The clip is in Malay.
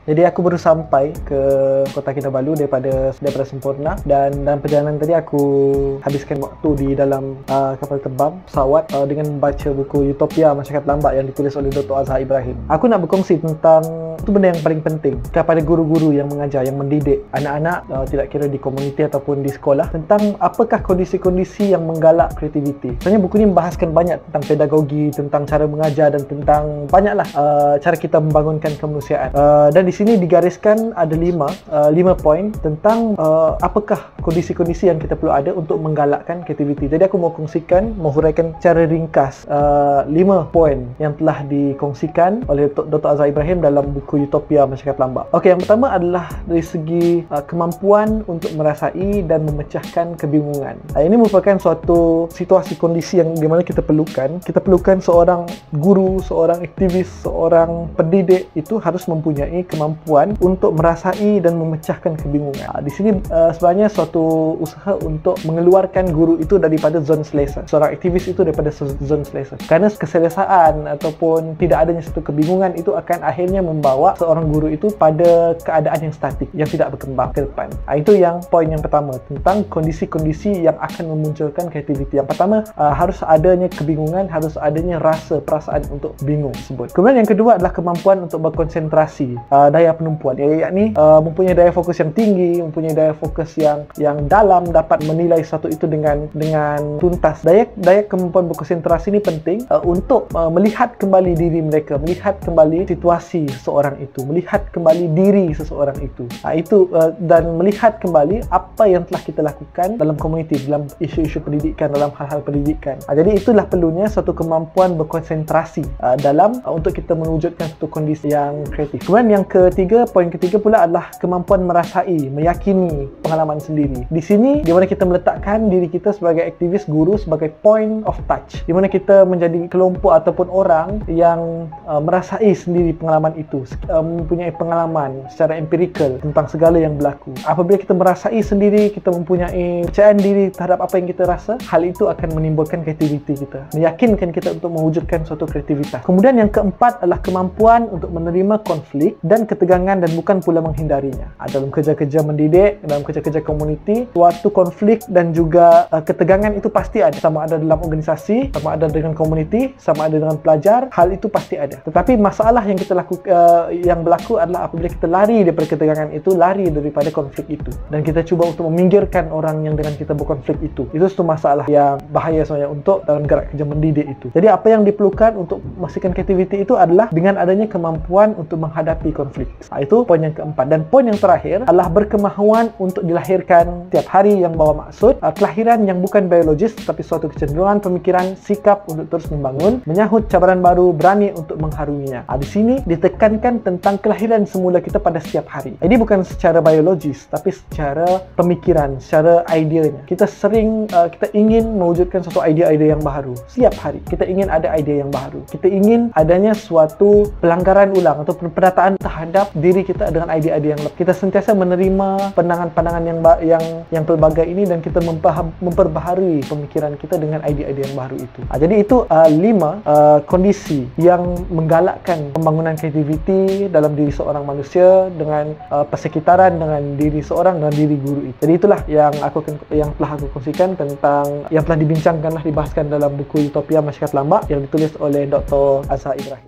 Jadi aku baru sampai ke Kota Kinabalu daripada Semporna, dan dalam perjalanan tadi aku habiskan waktu di dalam kapal terbang pesawat dengan membaca buku Utopia Masyarakat Lambat yang ditulis oleh Dr. Azhar Ibrahim. Aku nak berkongsi tentang itu benda yang paling penting kepada guru-guru yang mengajar, yang mendidik anak-anak, tidak kira di komuniti ataupun di sekolah, tentang apakah kondisi-kondisi yang menggalak kreativiti. Sebenarnya buku ni membahaskan banyak tentang pedagogi, tentang cara mengajar dan tentang banyaklah cara kita membangunkan kemanusiaan. Dan di sini digariskan ada 5 poin tentang apakah kondisi-kondisi yang kita perlu ada untuk menggalakkan kreativiti. Jadi aku mau kongsikan, huraikan cara ringkas 5 poin yang telah dikongsikan oleh Dr. Azhar Ibrahim dalam buku Utopia Masyarakat Lambat. Okey, yang pertama adalah dari segi kemampuan untuk merasai dan memecahkan kebingungan. Ini merupakan suatu situasi kondisi yang di mana kita perlukan. Kita perlukan seorang guru, seorang aktivis, seorang pendidik itu harus mempunyai kemampuan untuk merasai dan memecahkan kebingungan. Di sini sebenarnya suatu usaha untuk mengeluarkan guru itu daripada zon selesa. Seorang aktivis itu daripada zon selesa. Kerana keselesaan ataupun tidak adanya satu kebingungan itu akan akhirnya membawa seorang guru itu pada keadaan yang statik, yang tidak berkembang ke depan. Itu yang poin yang pertama tentang kondisi-kondisi yang akan memunculkan kreativiti. Yang pertama, harus adanya kebingungan, harus adanya rasa perasaan untuk bingung tersebut. Kemudian yang kedua adalah kemampuan untuk berkonsentrasi, daya penumpuan, yakni mempunyai daya fokus yang tinggi, mempunyai daya fokus yang dalam, dapat menilai satu itu dengan tuntas. Daya kemampuan berkonsentrasi ini penting untuk melihat kembali diri mereka, melihat kembali situasi seseorang itu, melihat kembali diri seseorang itu. Dan melihat kembali apa yang telah kita lakukan dalam komuniti, dalam isu-isu pendidikan, dalam hal-hal pendidikan. Jadi itulah perlunya satu kemampuan berkonsentrasi dalam untuk kita mewujudkan satu kondisi yang kreatif. Kemudian yang ketiga, poin ketiga pula adalah kemampuan merasai, meyakini pengalaman sendiri. Di sini di mana kita meletakkan diri kita sebagai aktivis, guru sebagai point of touch, di mana kita menjadi kelompok ataupun orang yang merasai sendiri pengalaman itu, mempunyai pengalaman secara empirikal tentang segala yang berlaku. Apabila kita merasai sendiri, kita mempunyai percayaan diri terhadap apa yang kita rasa, hal itu akan menimbulkan kreativiti kita, meyakinkan kita untuk mewujudkan suatu kreativitas. Kemudian yang keempat adalah kemampuan untuk menerima konflik dan ketegangan dan bukan pula menghindarinya. Dalam kerja-kerja mendidik, dalam kerja-kerja komuniti, suatu konflik dan juga ketegangan itu pasti ada, sama ada dalam organisasi, sama ada dengan komuniti, sama ada dengan pelajar, hal itu pasti ada. Tetapi masalah yang kita yang berlaku adalah apabila kita lari daripada ketegangan itu, lari daripada konflik itu, dan kita cuba untuk meminggirkan orang yang dengan kita berkonflik itu. Itu satu masalah yang bahaya sebenarnya untuk dalam gerak kerja mendidik itu. Jadi apa yang diperlukan untuk memastikan kreativiti itu adalah dengan adanya kemampuan untuk menghadapi konflik. Itu poin yang keempat. Dan poin yang terakhir adalah berkemahuan untuk dilahirkan setiap hari yang bawa maksud, kelahiran yang bukan biologis tetapi suatu kecenderungan pemikiran, sikap untuk terus membangun, menyahut cabaran baru, berani untuk mengharunginya. Di sini ditekankan tentang kelahiran semula kita pada setiap hari. Ini bukan secara biologis tapi secara pemikiran, secara ideanya. Kita ingin mewujudkan suatu idea-idea yang baru setiap hari. Kita ingin ada idea yang baru. Kita ingin adanya suatu pelanggaran ulang atau penataan terhadap diri kita dengan idea-idea yang kita sentiasa menerima pandangan-pandangan yang pelbagai ini, dan kita memperbaharui pemikiran kita dengan idea-idea yang baru itu. Jadi itu 5 kondisi yang menggalakkan pembangunan kreativiti dalam diri seorang manusia, dengan persekitaran, dengan diri seorang, dan diri guru itu. Jadi itulah yang telah aku kongsikan tentang yang telah dibahaskan dalam buku Utopia Masyarakat Lambat yang ditulis oleh Dr. Azhar Ibrahim.